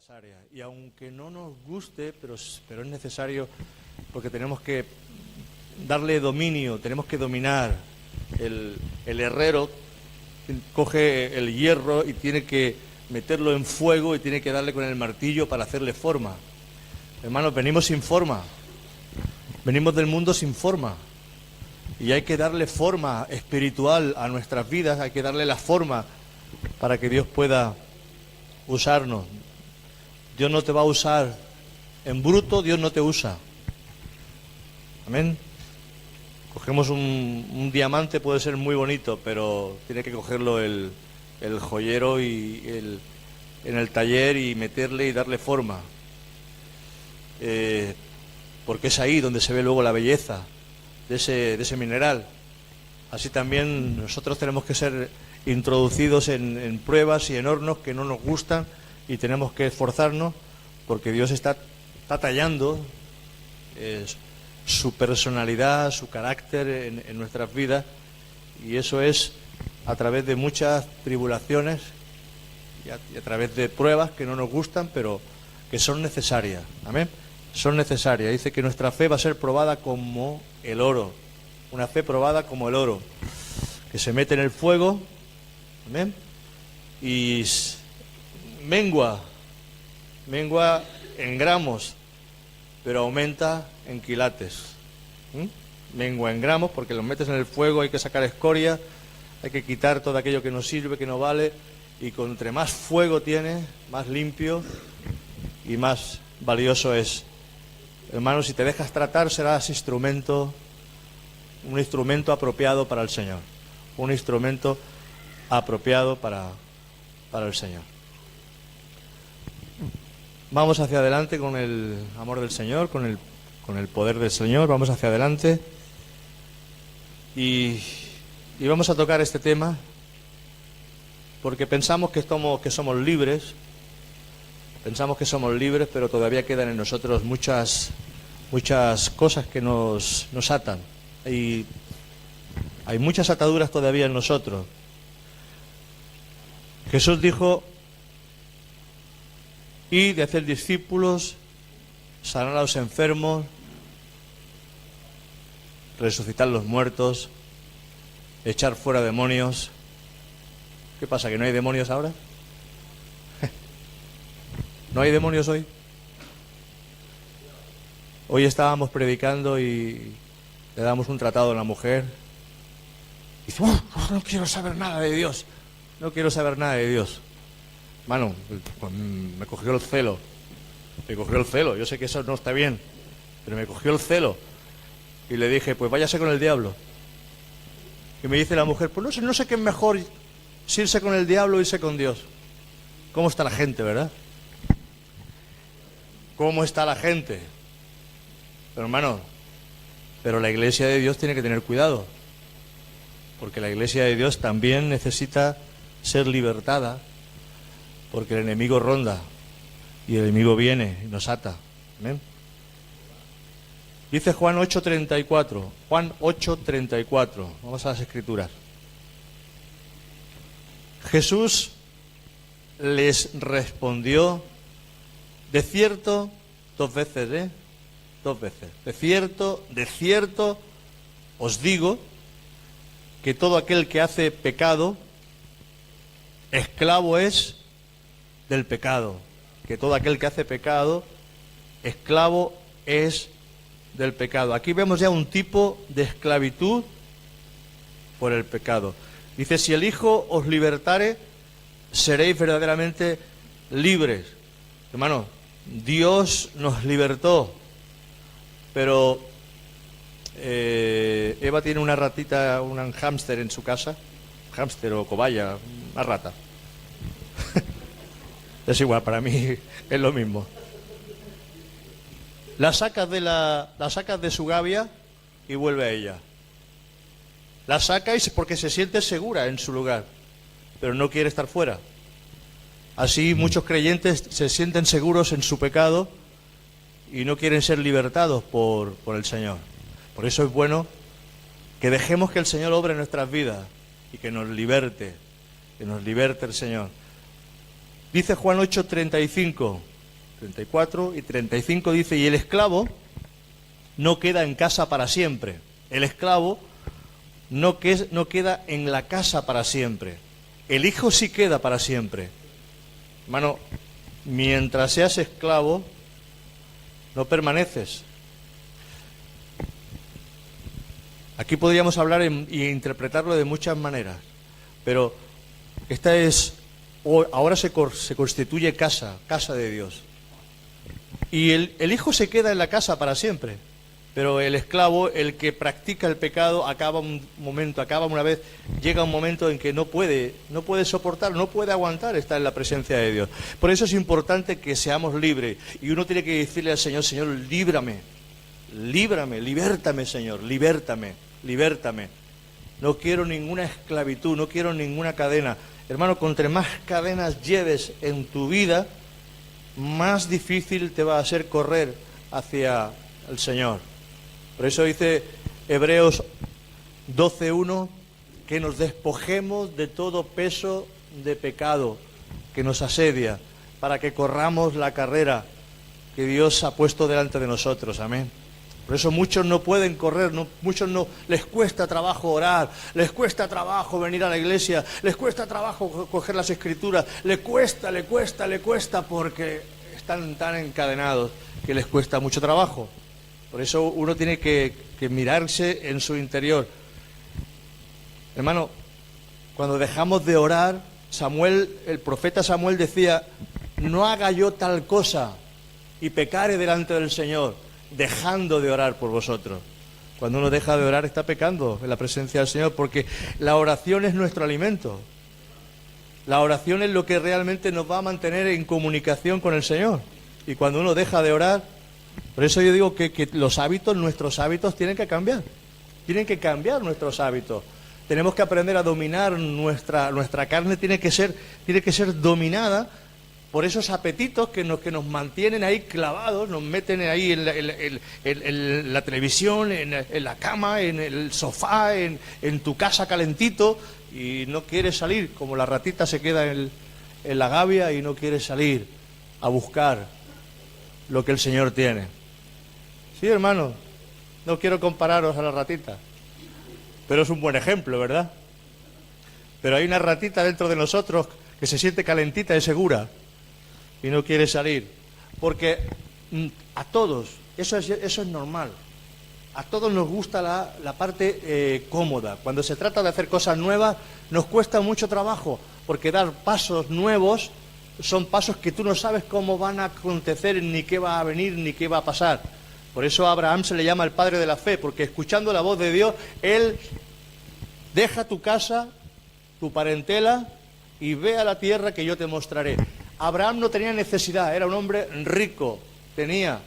las áreas. Y aunque no nos guste, pero es necesario, porque tenemos que darle dominio, tenemos que dominar. El herrero coge el hierro y tiene que meterlo en fuego y tiene que darle con el martillo para hacerle forma. Hermanos, venimos sin forma, venimos del mundo sin forma. Y hay que darle forma espiritual a nuestras vidas, hay que darle la forma para que Dios pueda usarnos. Dios no te va a usar en bruto, Dios no te usa. Amén. Cogemos un diamante, puede ser muy bonito, pero tiene que cogerlo el joyero en el taller y meterle y darle forma. Porque es ahí donde se ve luego la belleza de ese mineral. Así también nosotros tenemos que ser introducidos en pruebas y en hornos que no nos gustan y tenemos que esforzarnos porque Dios está tallando su personalidad, su carácter en nuestras vidas, y eso es a través de muchas tribulaciones y a través de pruebas que no nos gustan, pero que son necesarias. Amén. Son necesarias. Dice que nuestra fe va a ser probada como el oro. Una fe probada como el oro, que se mete en el fuego. Amén. Y mengua en gramos, pero aumenta en quilates. Mengua en gramos porque los metes en el fuego, hay que sacar escoria, hay que quitar todo aquello que no sirve, que no vale, y entre más fuego tiene, más limpio y más valioso es. Hermano, si te dejas tratar, serás un instrumento apropiado para el Señor, un instrumento apropiado para el Señor. Vamos hacia adelante con el amor del Señor, con el poder del Señor, vamos hacia adelante y vamos a tocar este tema porque pensamos que somos libres, pero todavía quedan en nosotros muchas cosas que nos atan. Hay muchas ataduras todavía en nosotros. Jesús dijo: id de hacer discípulos, sanar a los enfermos, resucitar los muertos, echar fuera demonios. ¿Qué pasa, que no hay demonios ahora? ¿No hay demonios hoy? Hoy estábamos predicando y le damos un tratado a la mujer. Y dice: no quiero saber nada de Dios. No quiero saber nada de Dios. Mano, me cogió el celo. Yo sé que eso no está bien, pero me cogió el celo. Y le dije: pues váyase con el diablo. Y me dice la mujer: pues no sé qué es mejor, si irse con el diablo o irse con Dios. ¿Cómo está la gente, verdad? ¿Cómo está la gente? Pero hermano, pero la iglesia de Dios tiene que tener cuidado, porque la iglesia de Dios también necesita ser libertada, porque el enemigo ronda y el enemigo viene y nos ata. ¿Amén? Dice Juan 8:34. Juan 8:34. Vamos a las escrituras. Jesús les respondió: de cierto, dos veces, de cierto os digo que todo aquel que hace pecado, esclavo es del pecado. Que todo aquel que hace pecado, esclavo es del pecado. Aquí vemos ya un tipo de esclavitud por el pecado. Dice: si el Hijo os libertare, seréis verdaderamente libres. Hermano, Dios nos libertó, pero Eva tiene una ratita, un hámster en su casa, hámster o cobaya, una rata. Es igual, para mí es lo mismo. La sacas de su gavia y vuelve a ella. La saca porque se siente segura en su lugar, pero no quiere estar fuera. Así muchos creyentes se sienten seguros en su pecado y no quieren ser libertados por el Señor. Por eso es bueno que dejemos que el Señor obre en nuestras vidas y que nos liberte el Señor. Dice Juan 8:35, 34 y 35 dice, y el esclavo no queda en casa para siempre. El esclavo no queda en la casa para siempre. El hijo sí queda para siempre. Hermano, mientras seas esclavo, no permaneces. Aquí podríamos hablar y interpretarlo de muchas maneras, pero esta es, ahora se constituye casa de Dios. Y el hijo se queda en la casa para siempre, pero el esclavo, el que practica el pecado, acaba una vez, llega un momento en que no puede soportar, no puede aguantar estar en la presencia de Dios. Por eso es importante que seamos libres, y uno tiene que decirle al Señor, Señor, líbrame, libértame, Señor, libértame. No quiero ninguna esclavitud, no quiero ninguna cadena. Hermano, cuanto más cadenas lleves en tu vida, más difícil te va a hacer correr hacia el Señor. Por eso dice Hebreos 12:1, que nos despojemos de todo peso de pecado que nos asedia, para que corramos la carrera que Dios ha puesto delante de nosotros. Amén. Por eso muchos no pueden correr, muchos no les cuesta trabajo orar, les cuesta trabajo venir a la iglesia, les cuesta trabajo coger las escrituras, le cuesta, porque están tan encadenados que les cuesta mucho trabajo. Por eso uno tiene que mirarse en su interior. Hermano, cuando dejamos de orar, el profeta Samuel decía, no haga yo tal cosa y pecare delante del Señor, dejando de orar por vosotros. Cuando uno deja de orar está pecando en la presencia del Señor, porque la oración es nuestro alimento. La oración es lo que realmente nos va a mantener en comunicación con el Señor. Y cuando uno deja de orar, por eso yo digo que nuestros hábitos tienen que cambiar. Tienen que cambiar nuestros hábitos. Tenemos que aprender a dominar nuestra carne, tiene que ser dominada por esos apetitos que nos mantienen ahí clavados, nos meten ahí en la televisión, en la cama, en el sofá, en tu casa calentito, y no quieres salir, como la ratita se queda en la gavia y no quiere salir a buscar lo que el Señor tiene. Sí, hermano, no quiero compararos a la ratita, pero es un buen ejemplo, ¿verdad? Pero hay una ratita dentro de nosotros que se siente calentita y segura y no quiere salir, porque a todos, eso es normal, a todos nos gusta la parte cómoda. Cuando se trata de hacer cosas nuevas nos cuesta mucho trabajo, porque dar pasos nuevos son pasos que tú no sabes cómo van a acontecer, ni qué va a venir, ni qué va a pasar. Por eso a Abraham se le llama el padre de la fe, porque escuchando la voz de Dios, él deja tu casa, tu parentela, y ve a la tierra que yo te mostraré. Abraham no tenía necesidad, era un hombre rico, tenía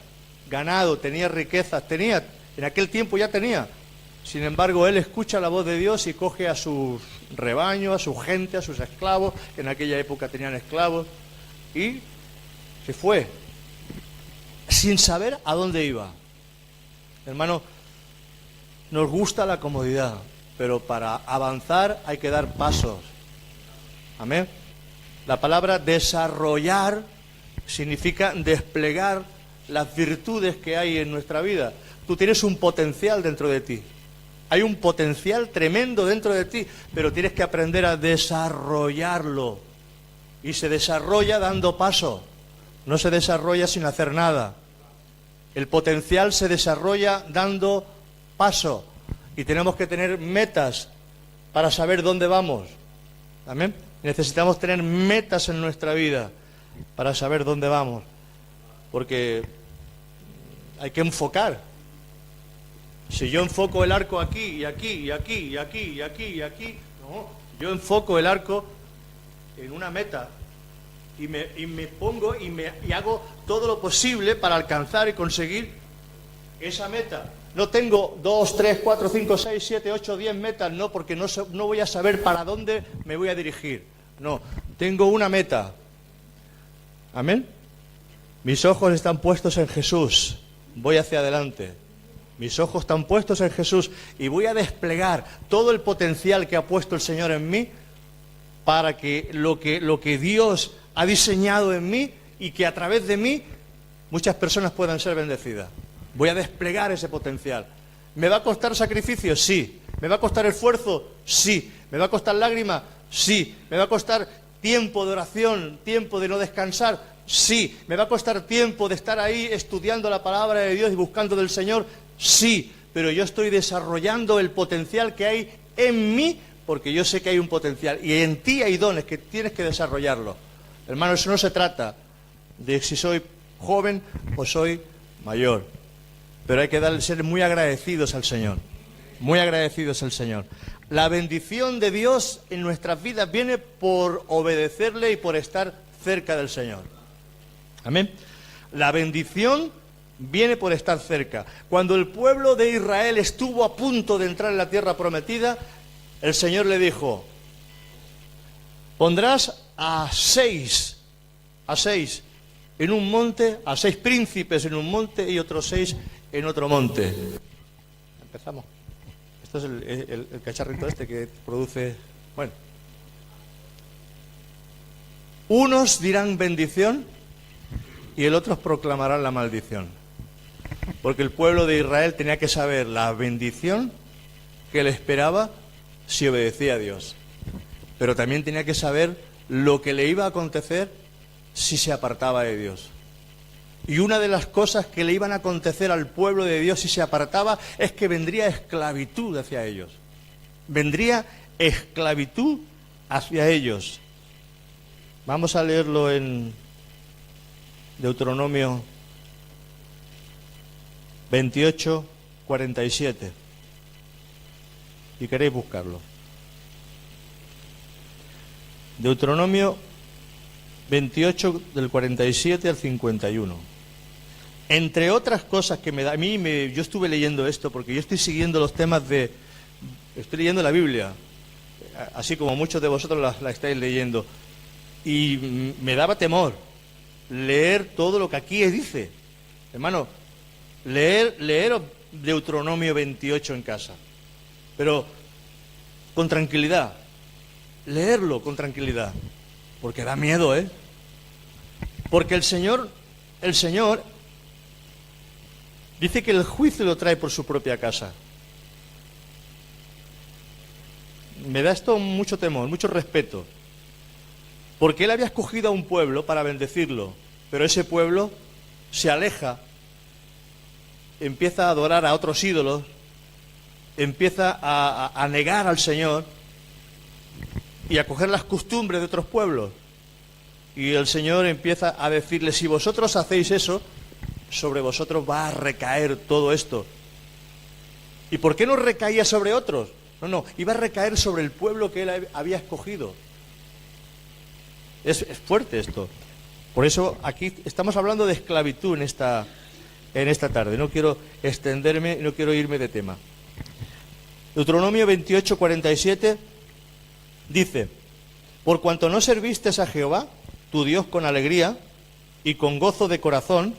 ganado, tenía riquezas, en aquel tiempo ya tenía. Sin embargo, él escucha la voz de Dios y coge a sus rebaños, a su gente, a sus esclavos, que en aquella época tenían esclavos, y se fue, sin saber a dónde iba. Hermano, nos gusta la comodidad, pero para avanzar hay que dar pasos. Amén. La palabra desarrollar significa desplegar las virtudes que hay en nuestra vida. Tú tienes un potencial dentro de ti. Hay un potencial tremendo dentro de ti, pero tienes que aprender a desarrollarlo. Y se desarrolla dando paso. No se desarrolla sin hacer nada. El potencial se desarrolla dando paso. Y tenemos que tener metas para saber dónde vamos. Amén. Necesitamos tener metas en nuestra vida para saber dónde vamos. Porque hay que enfocar. Si yo enfoco el arco aquí, y aquí, y aquí, y aquí, y aquí, y aquí, no, yo enfoco el arco en una meta y me pongo y hago todo lo posible para alcanzar y conseguir esa meta. No tengo 2, 3, 4, 5, 6, 7, 8, 10 metas, no, porque no voy a saber para dónde me voy a dirigir. No, tengo una meta. Amén. Mis ojos están puestos en Jesús. Voy hacia adelante. Mis ojos están puestos en Jesús y voy a desplegar todo el potencial que ha puesto el Señor en mí para que lo que Dios ha diseñado en mí y que a través de mí muchas personas puedan ser bendecidas. Voy a desplegar ese potencial. ¿Me va a costar sacrificio? Sí. ¿Me va a costar esfuerzo? Sí. ¿Me va a costar lágrimas? Sí. ¿Me va a costar tiempo de oración, tiempo de no descansar? Sí. ¿Me va a costar tiempo de estar ahí estudiando la palabra de Dios y buscando del Señor? Sí. Pero yo estoy desarrollando el potencial que hay en mí, porque yo sé que hay un potencial. Y en ti hay dones que tienes que desarrollarlo. Hermano, eso no se trata de si soy joven o soy mayor. Pero hay que ser muy agradecidos al Señor. Muy agradecidos al Señor. La bendición de Dios en nuestras vidas viene por obedecerle y por estar cerca del Señor. Amén. La bendición viene por estar cerca. Cuando el pueblo de Israel estuvo a punto de entrar en la tierra prometida, el Señor le dijo: pondrás a seis en un monte, a 6 príncipes en un monte y otros 6 en otro monte. Empezamos. Esto es el cacharrito este que produce... Bueno. Unos dirán bendición y el otros proclamarán la maldición. Porque el pueblo de Israel tenía que saber la bendición que le esperaba si obedecía a Dios. Pero también tenía que saber lo que le iba a acontecer si se apartaba de Dios. Y una de las cosas que le iban a acontecer al pueblo de Dios si se apartaba es que vendría esclavitud hacia ellos. Vendría esclavitud hacia ellos. Vamos a leerlo en Deuteronomio 28, 47. Si queréis buscarlo. Deuteronomio 28, del 47 al 51. Entre otras cosas que me da... yo estuve leyendo esto porque yo estoy siguiendo los temas estoy leyendo la Biblia, así como muchos de vosotros la estáis leyendo. Y me daba temor leer todo lo que aquí dice. Hermano, leer Deuteronomio 28 en casa. Pero con tranquilidad. Leerlo con tranquilidad. Porque da miedo, ¿eh? Porque el Señor dice que el juicio lo trae por su propia casa. Me da esto mucho temor, mucho respeto. Porque Él había escogido a un pueblo para bendecirlo, pero ese pueblo se aleja, empieza a adorar a otros ídolos, empieza a negar al Señor y a coger las costumbres de otros pueblos. Y el Señor empieza a decirle: si vosotros hacéis eso, sobre vosotros va a recaer todo esto. ¿Y por qué no recaía sobre otros? No, iba a recaer sobre el pueblo que Él había escogido. Es fuerte esto. Por eso aquí estamos hablando de esclavitud en esta tarde. No quiero extenderme, no quiero irme de tema. Deuteronomio 28, 47 dice: por cuanto no serviste a Jehová, tu Dios, con alegría y con gozo de corazón,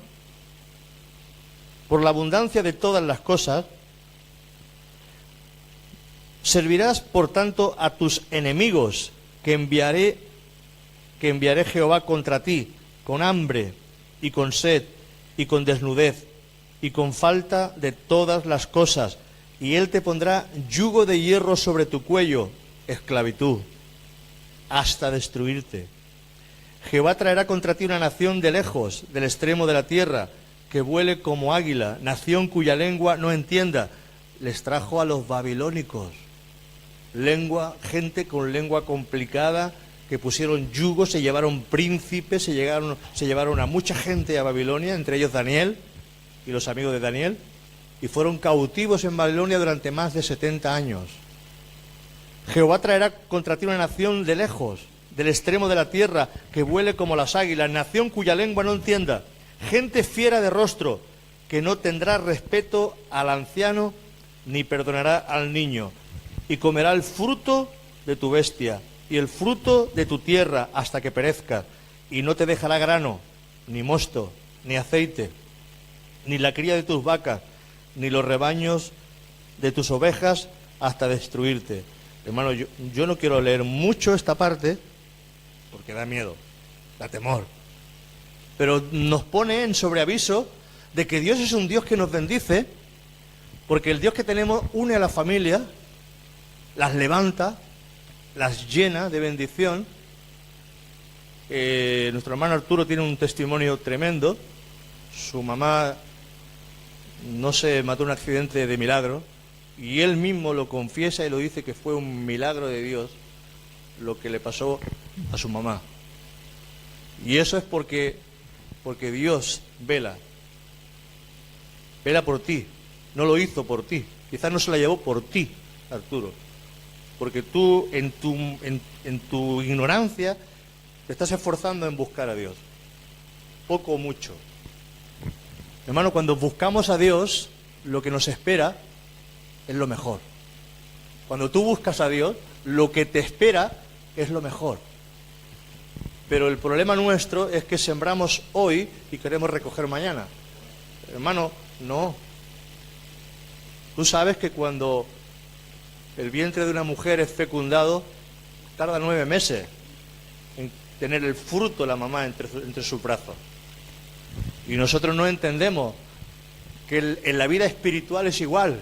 por la abundancia de todas las cosas, servirás por tanto a tus enemigos que enviaré Jehová contra ti, con hambre y con sed y con desnudez y con falta de todas las cosas, y Él te pondrá yugo de hierro sobre tu cuello, esclavitud, hasta destruirte. Jehová traerá contra ti una nación de lejos, del extremo de la tierra, que vuele como águila, nación cuya lengua no entienda. Les trajo a los babilónicos, gente con lengua complicada, que pusieron yugo, se llevaron príncipes, se llevaron a mucha gente a Babilonia, entre ellos Daniel y los amigos de Daniel, y fueron cautivos en Babilonia durante más de 70 años. Jehová traerá contra ti una nación de lejos, del extremo de la tierra, que vuele como las águilas, nación cuya lengua no entienda, gente fiera de rostro, que no tendrá respeto al anciano ni perdonará al niño, y comerá el fruto de tu bestia y el fruto de tu tierra hasta que perezca, y no te dejará grano, ni mosto, ni aceite, ni la cría de tus vacas, ni los rebaños de tus ovejas, hasta destruirte. Hermano, yo no quiero leer mucho esta parte porque da miedo, da temor. pero nos pone en sobreaviso de que Dios es un Dios que nos bendice, porque el Dios que tenemos une a la familia, las levanta, las llena de bendición. Nuestro hermano Arturo tiene un testimonio tremendo. Su mamá no se mató en un accidente de milagro, y él mismo lo confiesa y lo dice que fue un milagro de Dios lo que le pasó a su mamá. Y eso es porque Dios vela por ti, no lo hizo por ti, quizás no se la llevó por ti, Arturo, porque tú en tu ignorancia te estás esforzando en buscar a Dios, poco o mucho. Hermano, cuando buscamos a Dios, lo que nos espera es lo mejor. Cuando tú buscas a Dios, lo que te espera es lo mejor. Pero el problema nuestro es que sembramos hoy y queremos recoger mañana. Hermano, no. Tú sabes que cuando el vientre de una mujer es fecundado, tarda 9 meses en tener el fruto de la mamá entre sus brazos. Y nosotros no entendemos que en la vida espiritual es igual.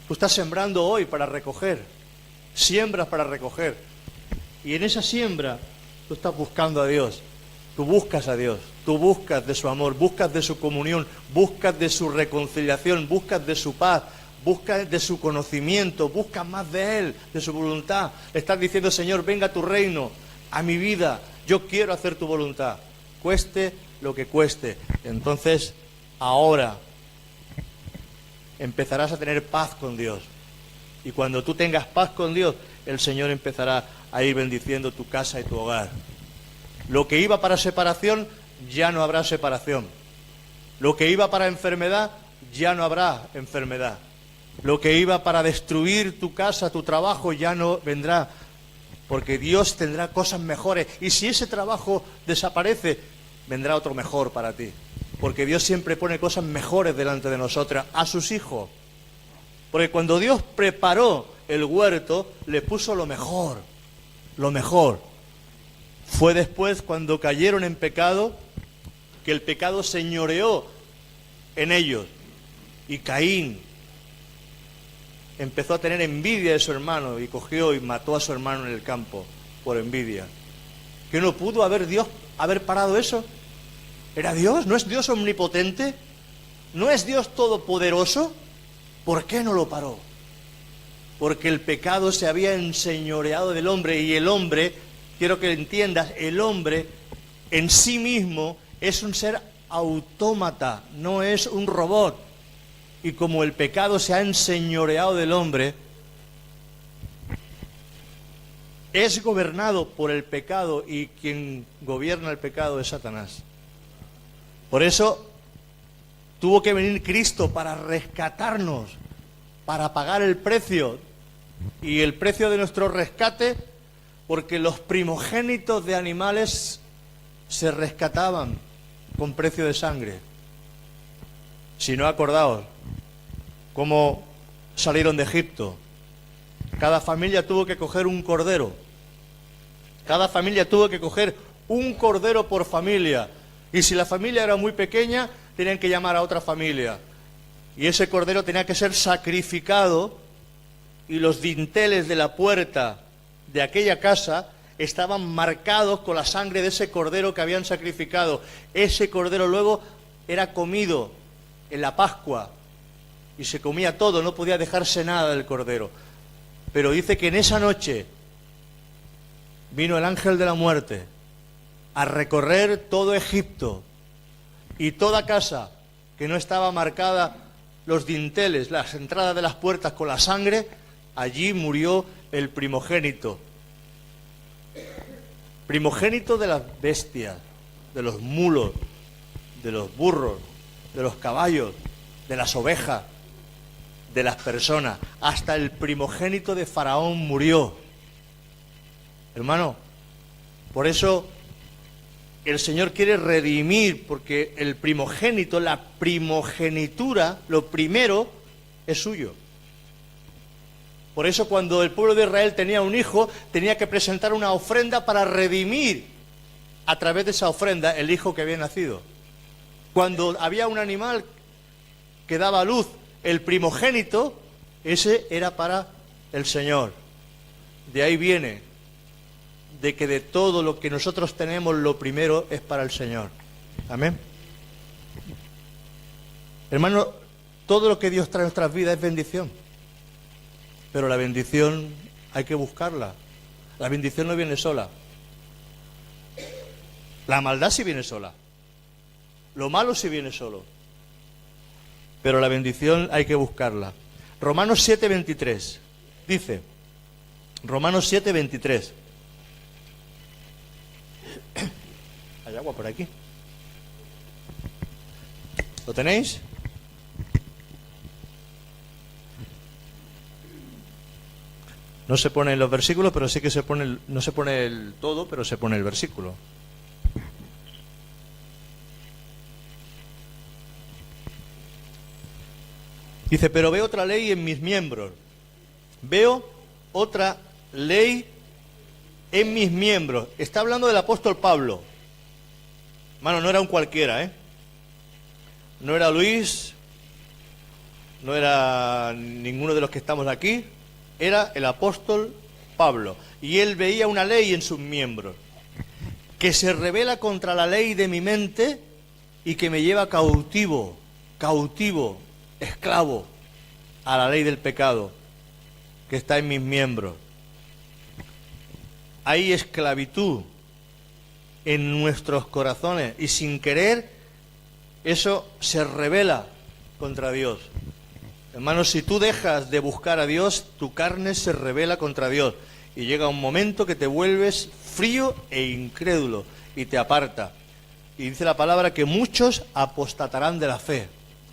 Tú estás sembrando hoy para recoger, siembras para recoger. Y en esa siembra tú estás buscando a Dios, tú buscas a Dios, tú buscas de su amor, buscas de su comunión, buscas de su reconciliación, buscas de su paz, buscas de su conocimiento, buscas más de Él, de su voluntad. Le estás diciendo: Señor, venga a tu reino, a mi vida, yo quiero hacer tu voluntad, cueste lo que cueste. Entonces, ahora empezarás a tener paz con Dios. Y cuando tú tengas paz con Dios, el Señor empezará a ir bendiciendo tu casa y tu hogar. Lo que iba para separación, ya no habrá separación. Lo que iba para enfermedad, ya no habrá enfermedad. Lo que iba para destruir tu casa, tu trabajo, ya no vendrá, porque Dios tendrá cosas mejores. Y si ese trabajo desaparece, vendrá otro mejor para ti, porque Dios siempre pone cosas mejores delante de nosotros, a sus hijos. Porque cuando Dios preparó el huerto, le puso lo mejor, lo mejor. Fue después, cuando cayeron en pecado, que el pecado señoreó en ellos, y Caín empezó a tener envidia de su hermano y cogió y mató a su hermano en el campo por envidia. ¿Que no pudo Dios haber parado eso? ¿Era Dios? ¿No es Dios omnipotente? ¿No es Dios todopoderoso? ¿Por qué no lo paró? Porque el pecado se había enseñoreado del hombre, y el hombre, quiero que entiendas, el hombre en sí mismo es un ser autómata, no es un robot. Y como el pecado se ha enseñoreado del hombre, es gobernado por el pecado, y quien gobierna el pecado es Satanás. Por eso tuvo que venir Cristo para rescatarnos, para pagar el precio, y el precio de nuestro rescate, porque los primogénitos de animales se rescataban con precio de sangre. Si no, acordaos cómo salieron de Egipto. Cada familia tuvo que coger un cordero. Cada familia tuvo que coger un cordero por familia. Y si la familia era muy pequeña, tenían que llamar a otra familia. Y ese cordero tenía que ser sacrificado, y los dinteles de la puerta de aquella casa estaban marcados con la sangre de ese cordero que habían sacrificado. Ese cordero luego era comido en la Pascua, y se comía todo, no podía dejarse nada del cordero. Pero dice que en esa noche vino el ángel de la muerte a recorrer todo Egipto, y toda casa que no estaba marcada los dinteles, las entradas de las puertas con la sangre, allí murió el primogénito. Primogénito de las bestias, de los mulos, de los burros, de los caballos, de las ovejas, de las personas. Hasta el primogénito de Faraón murió. Hermano, por eso el Señor quiere redimir, porque el primogénito, la primogenitura, lo primero, es suyo. Por eso cuando el pueblo de Israel tenía un hijo, tenía que presentar una ofrenda para redimir a través de esa ofrenda el hijo que había nacido. Cuando había un animal que daba a luz, el primogénito, ese era para el Señor. De ahí viene, de que de todo lo que nosotros tenemos, lo primero es para el Señor. Amén. Hermano, todo lo que Dios trae a nuestras vidas es bendición. Pero la bendición hay que buscarla. La bendición no viene sola. La maldad sí viene sola. Lo malo sí viene solo. Pero la bendición hay que buscarla. Romanos 7:23 dice, Romanos 7:23. ¿Hay agua por aquí? ¿Lo tenéis? No se ponen los versículos, pero sí que se pone, no se pone el todo, pero se pone el versículo. Dice, pero veo otra ley en mis miembros. Veo otra ley en mis miembros. Está hablando del apóstol Pablo. Hermano, no era un cualquiera, ¿eh? No era Luis, no era ninguno de los que estamos aquí. Era el apóstol Pablo. Y él veía una ley en sus miembros que se rebela contra la ley de mi mente y que me lleva cautivo, esclavo a la ley del pecado que está en mis miembros. Hay esclavitud en nuestros corazones y sin querer eso se rebela contra Dios. Hermanos, si tú dejas de buscar a Dios, tu carne se rebela contra Dios y llega un momento que te vuelves frío e incrédulo y te aparta. Y dice la palabra que muchos apostatarán de la fe,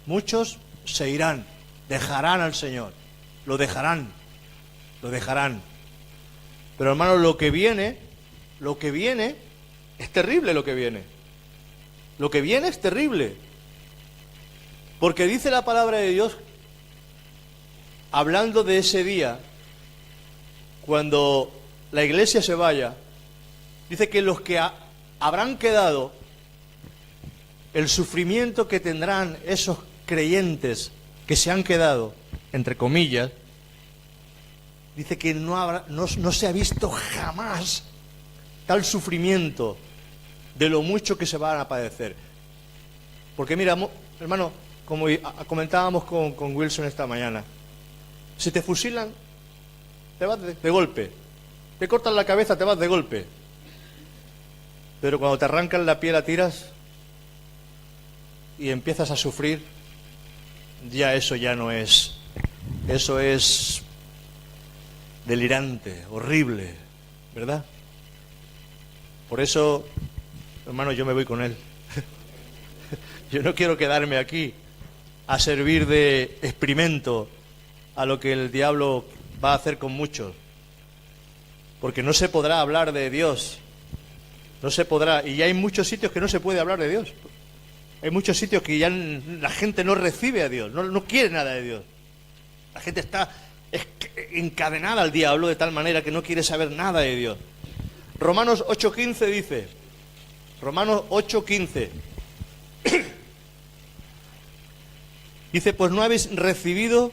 muchos se irán, dejarán al Señor, lo dejarán. Pero hermanos, lo que viene es terrible lo que viene. Lo que viene es terrible. Porque dice la palabra de Dios, hablando de ese día, cuando la iglesia se vaya, dice que los que habrán quedado, el sufrimiento que tendrán esos creyentes que se han quedado, entre comillas, dice que no se ha visto jamás tal sufrimiento de lo mucho que se van a padecer. Porque mira, hermano, como comentábamos con Wilson esta mañana, si te fusilan, te vas de golpe. Te cortan la cabeza, te vas de golpe. Pero cuando te arrancan la piel a tiras y empiezas a sufrir, ya eso ya no es. Eso es delirante, horrible, ¿verdad? Por eso, hermano, yo me voy con él. Yo no quiero quedarme aquí a servir de experimento a lo que el diablo va a hacer con muchos. Porque no se podrá hablar de Dios. No se podrá. Y hay muchos sitios que no se puede hablar de Dios. Hay muchos sitios que ya la gente no recibe a Dios, no quiere nada de Dios. La gente está encadenada al diablo de tal manera que no quiere saber nada de Dios. Romanos 8:15 dice, Romanos 8:15, dice, pues no habéis recibido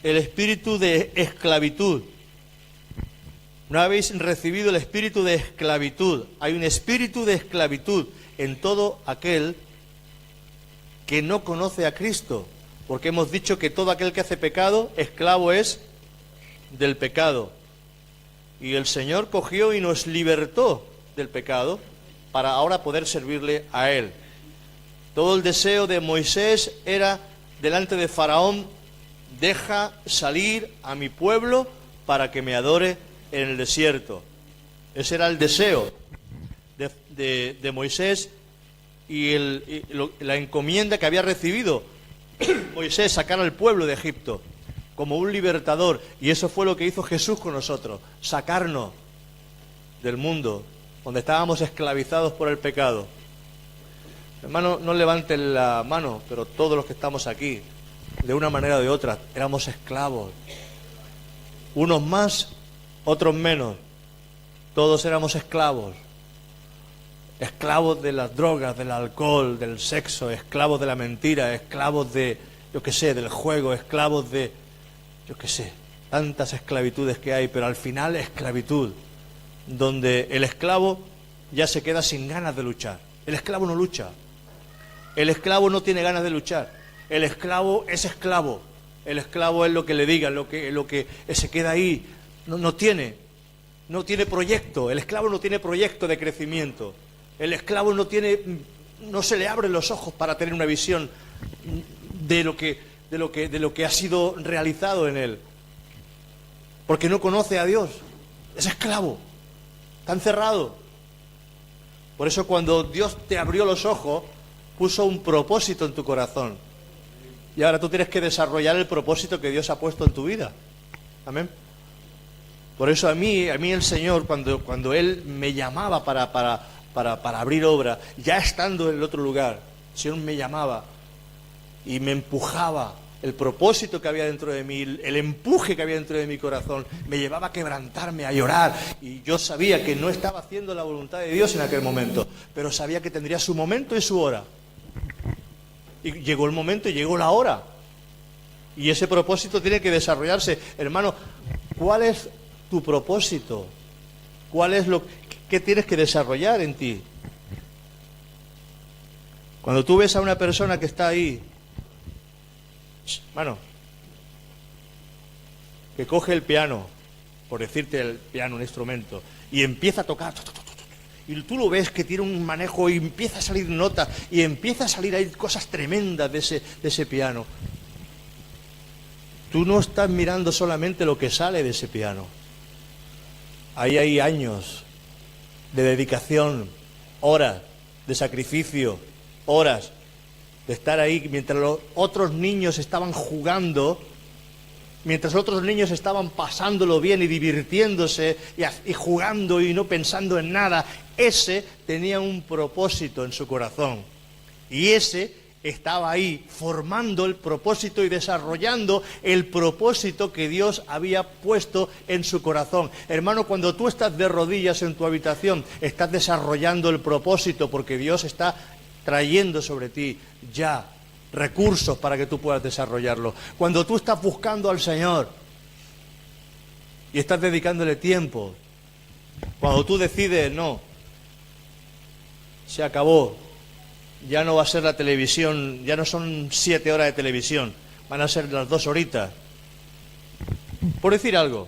el espíritu de esclavitud. No habéis recibido el espíritu de esclavitud. Hay un espíritu de esclavitud en todo aquel que no conoce a Cristo. Porque hemos dicho que todo aquel que hace pecado, esclavo es del pecado. Y el Señor cogió y nos libertó del pecado para ahora poder servirle a Él. Todo el deseo de Moisés era delante de Faraón, deja salir a mi pueblo para que me adore en el desierto. Ese era el deseo de Moisés y la encomienda que había recibido Moisés, sacar al pueblo de Egipto como un libertador. Y eso fue lo que hizo Jesús con nosotros, sacarnos del mundo donde estábamos esclavizados por el pecado. Hermano, no levanten la mano, pero todos los que estamos aquí, de una manera o de otra, éramos esclavos. Unos más, otros menos. Todos éramos esclavos. esclavos de las drogas, del alcohol, del sexo, esclavos de la mentira, esclavos de, yo qué sé, del juego, esclavos de, yo qué sé, tantas esclavitudes que hay, pero al final esclavitud, donde el esclavo ya se queda sin ganas de luchar. El esclavo no lucha, el esclavo no tiene ganas de luchar, el esclavo es esclavo, el esclavo es lo que le digan, lo que se queda ahí, no tiene proyecto, el esclavo no tiene proyecto de crecimiento, el esclavo no se le abren los ojos para tener una visión de lo que ha sido realizado en él, porque no conoce a Dios, es esclavo, está encerrado. Por eso cuando Dios te abrió los ojos, puso un propósito en tu corazón. Y ahora tú tienes que desarrollar el propósito que Dios ha puesto en tu vida. Amén. Por eso a mí el Señor, cuando Él me llamaba para abrir obra, ya estando en el otro lugar, el Señor me llamaba y me empujaba. El propósito que había dentro de mí, el empuje que había dentro de mi corazón, me llevaba a quebrantarme, a llorar. Y yo sabía que no estaba haciendo la voluntad de Dios en aquel momento, pero sabía que tendría su momento y su hora. Y llegó el momento y llegó la hora. Y ese propósito tiene que desarrollarse. Hermano, ¿cuál es tu propósito? ¿Qué tienes que desarrollar en ti? Cuando tú ves a una persona que está ahí, bueno, que coge el piano, por decirte el piano, un instrumento, y empieza a tocar, y tú lo ves que tiene un manejo y empieza a salir notas, y empieza a salir ahí cosas tremendas de ese piano. Tú no estás mirando solamente lo que sale de ese piano. Ahí hay años de dedicación, horas de sacrificio, horas de estar ahí mientras los otros niños estaban jugando, mientras otros niños estaban pasándolo bien y divirtiéndose y jugando y no pensando en nada. Ese tenía un propósito en su corazón y ese estaba ahí formando el propósito y desarrollando el propósito que Dios había puesto en su corazón. Hermano, cuando tú estás de rodillas en tu habitación, estás desarrollando el propósito porque Dios está trayendo sobre ti ya recursos para que tú puedas desarrollarlo. Cuando tú estás buscando al Señor y estás dedicándole tiempo, cuando tú decides, no, se acabó, ya no va a ser la televisión, ya no son 7 horas de televisión, van a ser las 2 horitas, por decir algo,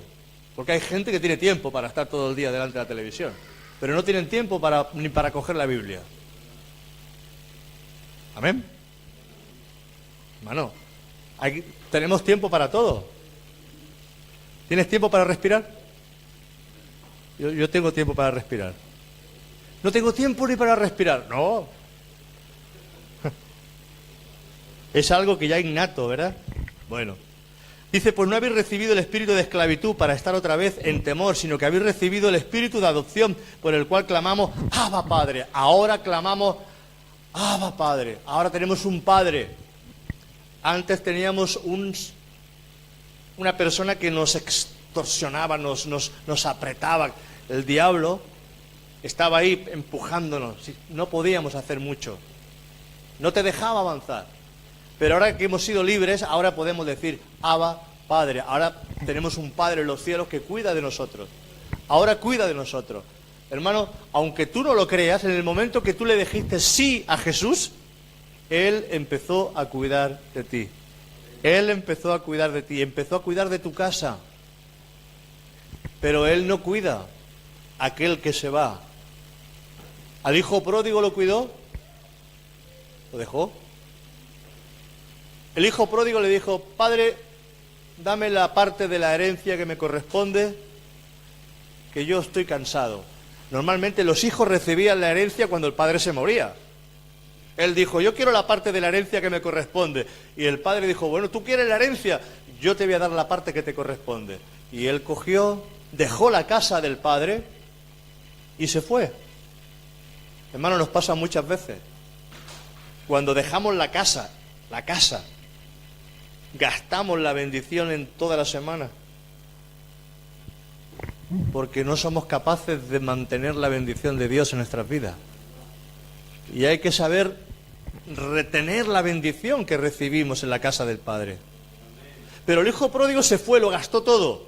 porque hay gente que tiene tiempo para estar todo el día delante de la televisión, pero no tienen tiempo ni para coger la Biblia. Amén. Hermano, tenemos tiempo para todo. ¿Tienes tiempo para respirar? Yo tengo tiempo para respirar. No tengo tiempo ni para respirar. No. Es algo que ya es innato, ¿verdad? Bueno. Dice, pues no habéis recibido el espíritu de esclavitud para estar otra vez en temor, sino que habéis recibido el espíritu de adopción, por el cual clamamos, Abba Padre. Ahora clamamos, Abba Padre. Ahora tenemos un Padre. Antes teníamos una persona que nos extorsionaba, nos apretaba. El diablo estaba ahí empujándonos. No podíamos hacer mucho. No te dejaba avanzar. Pero ahora que hemos sido libres, ahora podemos decir, Abba Padre. Ahora tenemos un Padre en los cielos que cuida de nosotros. Ahora cuida de nosotros. Hermano, aunque tú no lo creas, en el momento que tú le dijiste sí a Jesús, Él empezó a cuidar de ti. Él empezó a cuidar de ti, empezó a cuidar de tu casa. Pero Él no cuida a aquel que se va. ¿Al hijo pródigo lo cuidó? ¿Lo dejó? El hijo pródigo le dijo, Padre, dame la parte de la herencia que me corresponde, que yo estoy cansado. Normalmente los hijos recibían la herencia cuando el padre se moría. Él dijo, yo quiero la parte de la herencia que me corresponde. Y el padre dijo, bueno, tú quieres la herencia, yo te voy a dar la parte que te corresponde. Y él cogió, dejó la casa del padre y se fue. Hermano, nos pasa muchas veces. Cuando dejamos la casa, gastamos la bendición en toda la semana. Porque no somos capaces de mantener la bendición de Dios en nuestras vidas. Y hay que saber retener la bendición que recibimos en la casa del Padre. Pero el hijo pródigo se fue, lo gastó todo.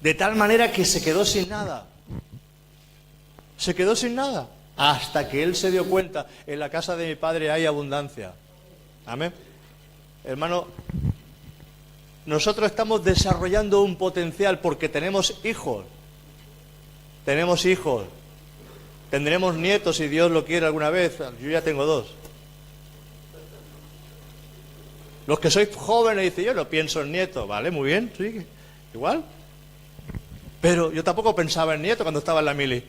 De tal manera que se quedó sin nada. Se quedó sin nada. Hasta que él se dio cuenta, en la casa de mi padre hay abundancia. Amén. Hermano, nosotros estamos desarrollando un potencial porque tenemos hijos. Tenemos hijos. Tendremos nietos si Dios lo quiere alguna vez. Yo ya tengo 2. Los que sois jóvenes dicen, yo no pienso en nietos. Vale, muy bien, sí, igual. Pero yo tampoco pensaba en nietos cuando estaba en la mili.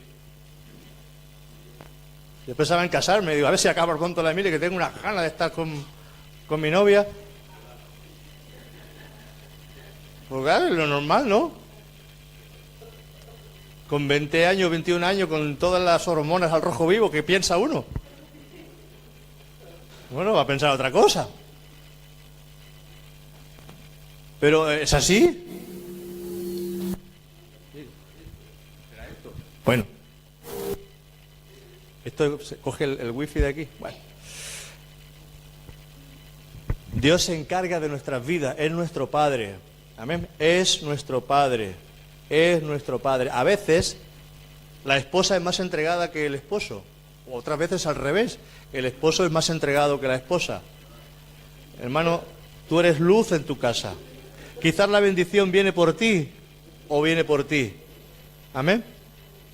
Yo pensaba en casarme. Digo, a ver si acabo pronto la mili, que tengo unas ganas de estar con mi novia. Pues claro, es lo normal, ¿no? Con 20 años, 21 años, con todas las hormonas al rojo vivo, ¿qué piensa uno? Bueno, va a pensar otra cosa. Pero es así. Bueno, esto se coge el wifi de aquí. Bueno. Dios se encarga de nuestras vidas, es nuestro Padre. Amén. Es nuestro Padre. Es nuestro Padre. A veces la esposa es más entregada que el esposo. Otras veces al revés. El esposo es más entregado que la esposa. Hermano, tú eres luz en tu casa. Quizás la bendición viene por ti o viene por ti. Amén.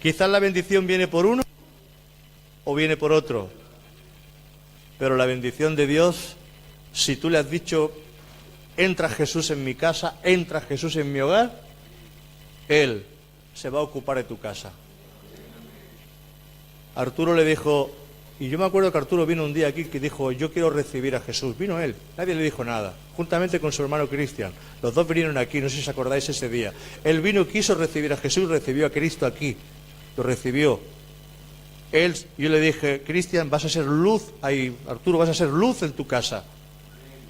Quizás la bendición viene por uno o viene por otro. Pero la bendición de Dios, si tú le has dicho, entra Jesús en mi casa, entra Jesús en mi hogar, Él se va a ocupar de tu casa. Arturo le dijo, y yo me acuerdo que Arturo vino un día aquí que dijo, yo quiero recibir a Jesús. Vino él, nadie le dijo nada, juntamente con su hermano Cristian. Los dos vinieron aquí, no sé si os acordáis ese día. Él vino y quiso recibir a Jesús, recibió a Cristo aquí, lo recibió. Yo le dije, Cristian, vas a ser luz, ahí, Arturo, vas a ser luz en tu casa.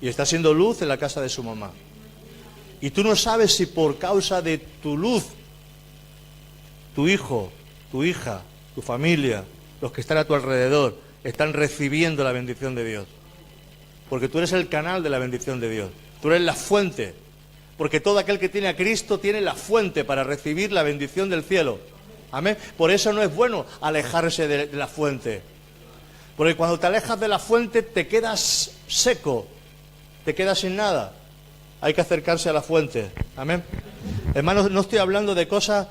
Y está siendo luz en la casa de su mamá. Y tú no sabes si por causa de tu luz, tu hijo, tu hija, tu familia, los que están a tu alrededor, están recibiendo la bendición de Dios. Porque tú eres el canal de la bendición de Dios. Tú eres la fuente. Porque todo aquel que tiene a Cristo tiene la fuente para recibir la bendición del cielo. Amén. Por eso no es bueno alejarse de la fuente. Porque cuando te alejas de la fuente te quedas seco. Te quedas sin nada. Hay que acercarse a la fuente. Amén. Hermanos, no estoy hablando de cosas...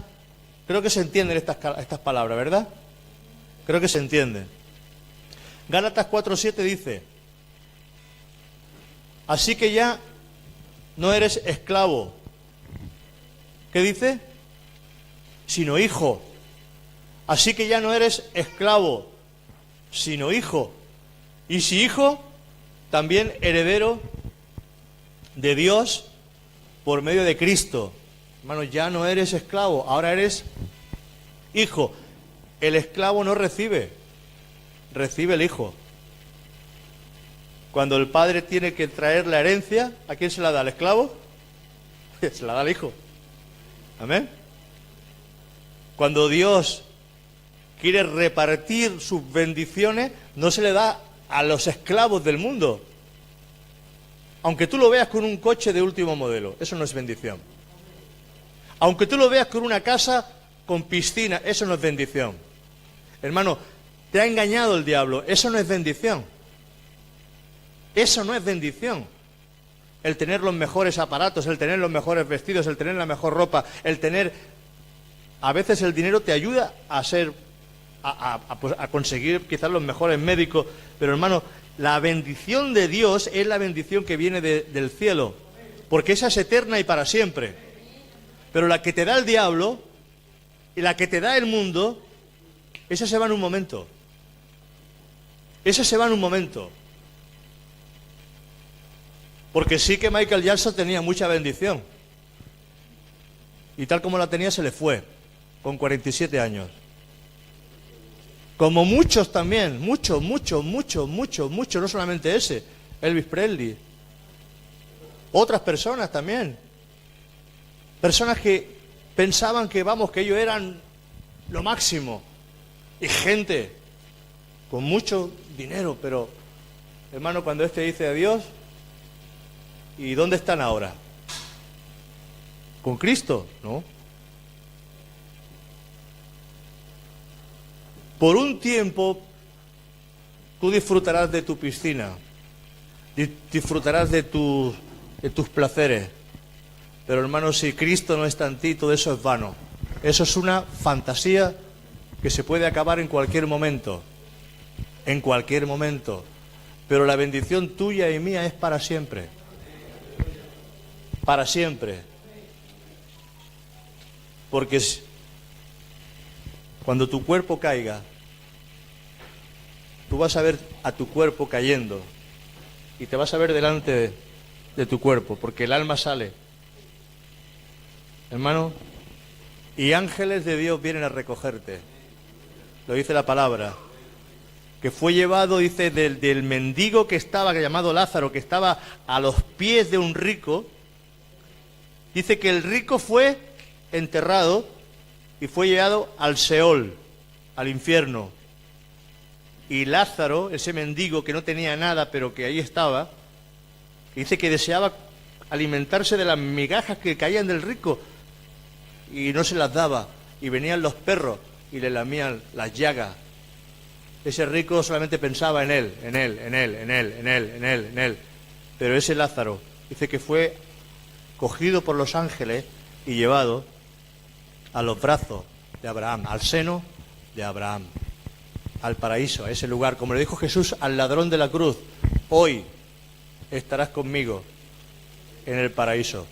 Creo que se entienden estas palabras, ¿verdad? Creo que se entienden. Gálatas 4:7 dice, así que ya no eres esclavo. ¿Qué dice? Sino hijo. Así que ya no eres esclavo, sino hijo. Y si hijo, también heredero de Dios por medio de Cristo. Hermano, ya no eres esclavo, ahora eres hijo. El esclavo no recibe, recibe el hijo. Cuando el padre tiene que traer la herencia, ¿a quién se la da? ¿Al esclavo? Se la da al hijo. Amén. Cuando Dios quiere repartir sus bendiciones, no se le da a los esclavos del mundo. Aunque tú lo veas con un coche de último modelo, eso no es bendición. Aunque tú lo veas con una casa con piscina, eso no es bendición. Hermano, te ha engañado el diablo, eso no es bendición. Eso no es bendición. El tener los mejores aparatos, el tener los mejores vestidos, el tener la mejor ropa, el tener... A veces el dinero te ayuda a conseguir quizás los mejores médicos, pero hermano, la bendición de Dios es la bendición que viene del cielo, porque esa es eterna y para siempre. Pero la que te da el diablo y la que te da el mundo, esa se va en un momento. Esa se va en un momento. Porque sí que Michael Jackson tenía mucha bendición. Y tal como la tenía se le fue, con 47 años. Como muchos también, mucho, no solamente ese, Elvis Presley. Otras personas también. Personas que pensaban que, vamos, que ellos eran lo máximo. Y gente con mucho dinero, pero, hermano, cuando éste dice adiós, ¿y dónde están ahora? ¿Con Cristo? No. Por un tiempo, tú disfrutarás de tu piscina, disfrutarás de tus placeres, pero hermano, si Cristo no está en ti, todo eso es vano. Eso es una fantasía que se puede acabar en cualquier momento, pero la bendición tuya y mía es para siempre, porque cuando tu cuerpo caiga, tú vas a ver a tu cuerpo cayendo y te vas a ver delante de tu cuerpo, porque el alma sale, hermano, y ángeles de Dios vienen a recogerte. Lo dice la palabra, que fue llevado, dice, del mendigo que llamado Lázaro, que estaba a los pies de un rico. Dice que el rico fue enterrado y fue llevado al Seol, al infierno. Y Lázaro, ese mendigo que no tenía nada, pero que ahí estaba, dice que deseaba alimentarse de las migajas que caían del rico y no se las daba, y venían los perros y le lamían las llagas. Ese rico solamente pensaba en él. Pero ese Lázaro dice que fue cogido por los ángeles y llevado a los brazos de Abraham, al seno de Abraham, al paraíso, a ese lugar, como le dijo Jesús al ladrón de la cruz: hoy estarás conmigo en el paraíso.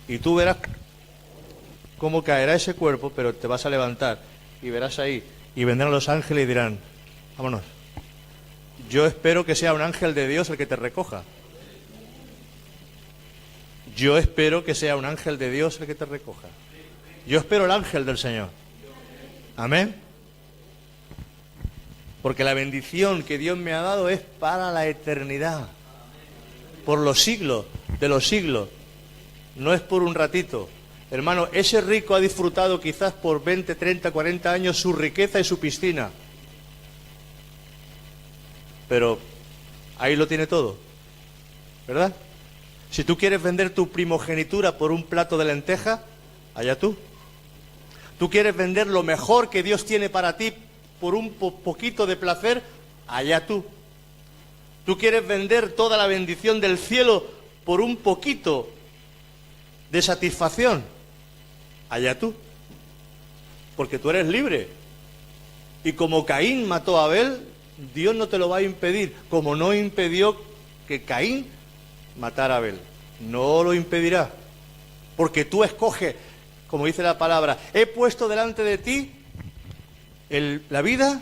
Y tú verás cómo caerá ese cuerpo, pero te vas a levantar y verás ahí, y vendrán los ángeles y dirán: vámonos. Yo espero que sea un ángel de Dios el que te recoja. Yo espero que sea un ángel de Dios el que te recoja. Yo espero el ángel del Señor. Amén. Porque la bendición que Dios me ha dado es para la eternidad, por los siglos de los siglos. No es por un ratito. Hermano, ese rico ha disfrutado quizás por 20, 30, 40 años su riqueza y su piscina. Pero ahí lo tiene todo, ¿verdad? Si tú quieres vender tu primogenitura por un plato de lenteja, allá tú. Tú quieres vender lo mejor que Dios tiene para ti por un poquito de placer, allá tú. Tú quieres vender toda la bendición del cielo por un poquito de satisfacción, allá tú. Porque tú eres libre. Y como Caín mató a Abel, Dios no te lo va a impedir, como no impidió que Caín matara a Abel. No lo impedirá, porque tú escoges, como dice la palabra: he puesto delante de ti la vida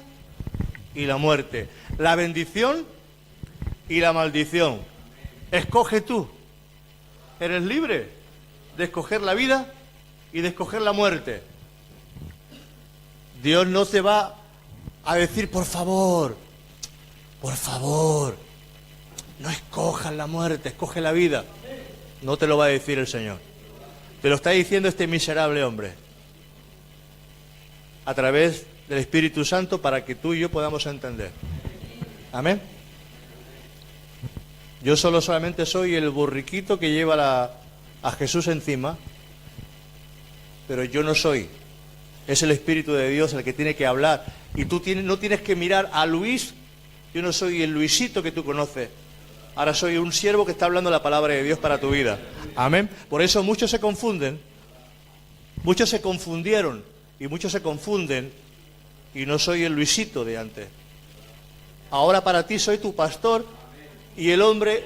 y la muerte, la bendición y la maldición. Escoge tú. Eres libre de escoger la vida y de escoger la muerte. Dios no te va a decir: por favor, no escojas la muerte, escoge la vida. No te lo va a decir el Señor. Te lo está diciendo este miserable hombre, a través del Espíritu Santo, para que tú y yo podamos entender. Amén. Yo solamente soy el borriquito que lleva a Jesús encima, pero yo no soy. Es el Espíritu de Dios el que tiene que hablar. Y tú no tienes que mirar a Luis. Yo no soy el Luisito que tú conoces. Ahora soy un siervo que está hablando la palabra de Dios para tu vida. Amén. Por eso muchos se confunden. Muchos se confundieron. Y muchos se confunden. Y no soy el Luisito de antes. Ahora para ti soy tu pastor y el hombre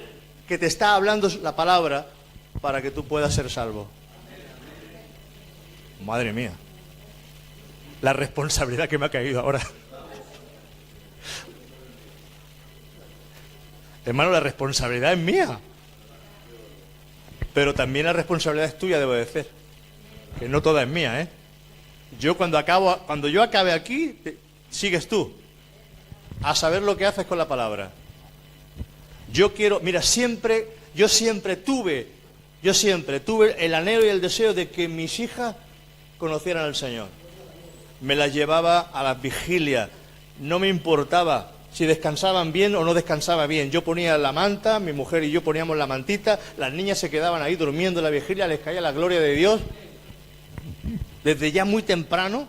que te está hablando la palabra para que tú puedas ser salvo. Madre mía, la responsabilidad que me ha caído ahora. Hermano, la responsabilidad es mía, pero también la responsabilidad es tuya de obedecer, que no toda es mía, ¿eh? Cuando yo acabe aquí, sigues tú a saber lo que haces con la palabra. Yo siempre tuve el anhelo y el deseo de que mis hijas conocieran al Señor. Me las llevaba a las vigilias no me importaba si descansaban bien o no descansaba bien. Yo ponía la manta, mi mujer y yo poníamos la mantita, las niñas se quedaban ahí durmiendo en la vigilia, les caía la gloria de Dios. Desde ya muy temprano,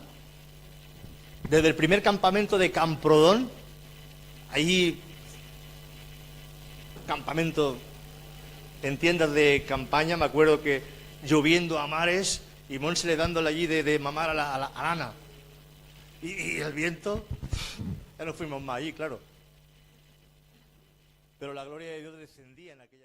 desde el primer campamento de Camprodón, ahí, campamento en tiendas de campaña, me acuerdo que lloviendo a mares y Monse dándole allí de mamar a la Ana. Y el viento, ya no fuimos más allí, claro. Pero la gloria de Dios descendía en aquella